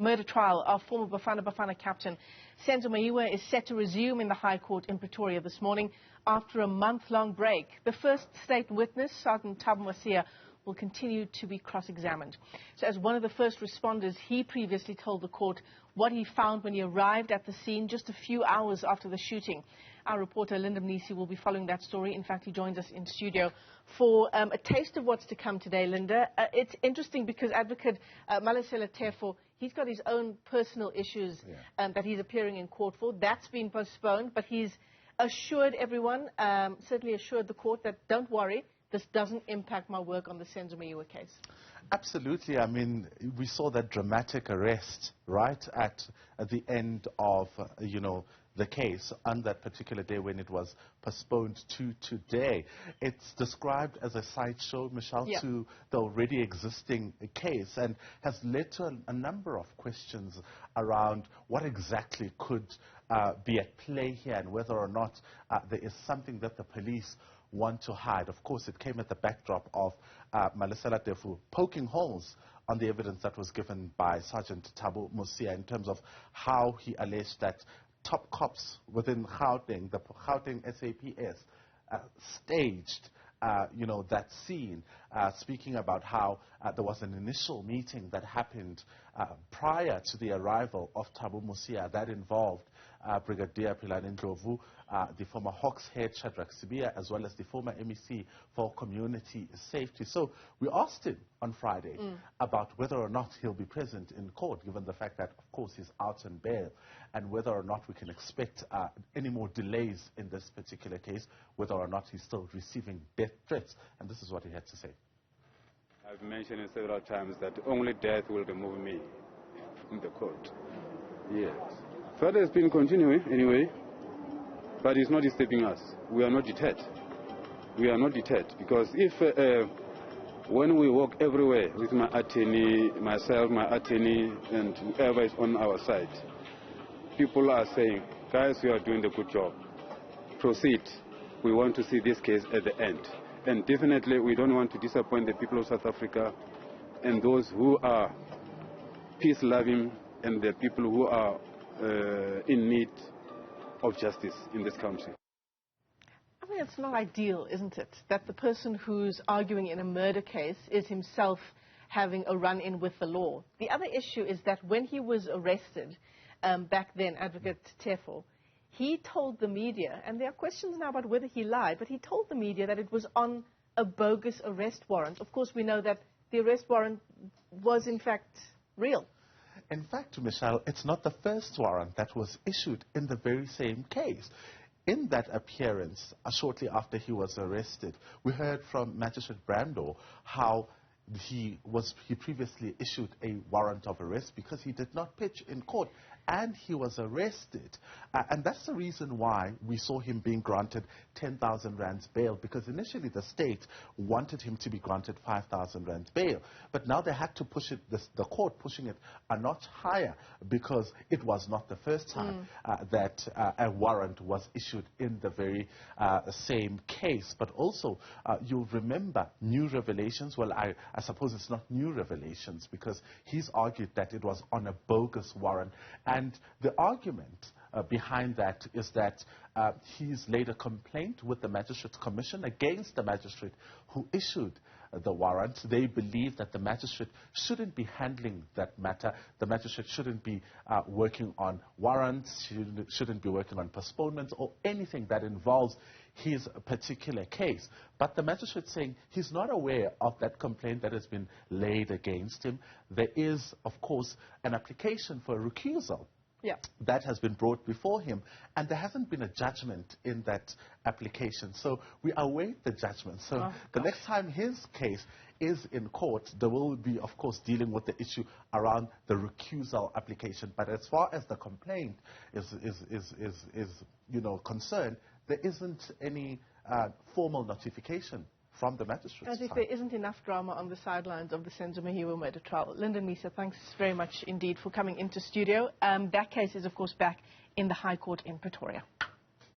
murder trial of former Bafana Bafana captain Senzo Meyiwa is set to resume in the High Court in Pretoria this morning after a month-long break. The first state witness, Sergeant Thabo Mosia, will continue to be cross-examined. So as one of the first responders, he previously told the court what he found when he arrived at the scene just a few hours after the shooting. Our reporter Linda Mnisi will be following that story. In fact, he joins us in studio for a taste of what's to come today, Linda. It's interesting because Advocate Malesela Tefo, he's got his own personal issues that he's appearing in court for. That's been postponed, but he's assured everyone, certainly assured the court that don't worry, this doesn't impact my work on the Senzo Meyiwa case. Absolutely. I mean, we saw that dramatic arrest right at the end of, the case on that particular day when it was postponed to today. It's described as a sideshow, Michelle, to the already existing case and has led to a number of questions around what exactly could be at play here and whether or not there is something that the police want to hide. Of course, it came at the backdrop of Malesela Tefo poking holes on the evidence that was given by Sergeant Thabo Mosia in terms of how he alleged that top cops within Gauteng, the Gauteng SAPS, staged that scene, speaking about how there was an initial meeting that happened prior to the arrival of Thabo Mosia that involved Brigadier Philani Ndlovu, the former Hawks head Shadrack Sibia, as well as the former MEC for Community Safety. So we asked him on Friday about whether or not he'll be present in court, given the fact that, of course, he's out on bail, and whether or not we can expect any more delays in this particular case, whether or not he's still receiving death threats. And this is what he had to say. I've mentioned it several times that only death will remove me from the court. Yes. Further has been continuing anyway, but it's not stopping us. We are not deterred. We are not deterred because if when we walk everywhere with my attorney, myself, my attorney, and whoever is on our side, people are saying, guys, you are doing a good job. Proceed. We want to see this case at the end. And definitely we don't want to disappoint the people of South Africa and those who are peace-loving and the people who are in need of justice in this country. I mean, it's not ideal, isn't it, that the person who's arguing in a murder case is himself having a run-in with the law. The other issue is that when he was arrested back then, Advocate Tefo, he told the media, and there are questions now about whether he lied, but he told the media that it was on a bogus arrest warrant. Of course, we know that the arrest warrant was, in fact, real. In fact, Michelle, it's not the first warrant that was issued in the very same case. In that appearance, shortly after he was arrested, we heard from Magistrate Brando how he previously issued a warrant of arrest because he did not pitch in court, and he was arrested. And that's the reason why we saw him being granted 10,000 rands bail, because initially the state wanted him to be granted 5,000 rands bail. But now they had to push it, the court pushing it a notch higher, because it was not the first time that a warrant was issued in the very same case. But also, you'll remember new revelations. Well, I suppose it's not new revelations, because he's argued that it was on a bogus warrant. And the argument behind that is that he's laid a complaint with the Magistrates Commission against the magistrate who issued the warrant. They believe that the magistrate shouldn't be handling that matter. The magistrate shouldn't be working on warrants, shouldn't be working on postponements or anything that involves his particular case. But the magistrate saying he's not aware of that complaint that has been laid against him. There is, of course, an application for a recusal that has been brought before him, and there hasn't been a judgment in that application. So we await the judgment. So the next time his case is in court, there will be, of course, dealing with the issue around the recusal application. But as far as the complaint is concerned, there isn't any formal notification from the magistrate. As if there isn't enough drama on the sidelines of the Senzo Meyiwa murder trial. Linda Mnisi, thanks very much indeed for coming into studio. That case is, of course, back in the High Court in Pretoria.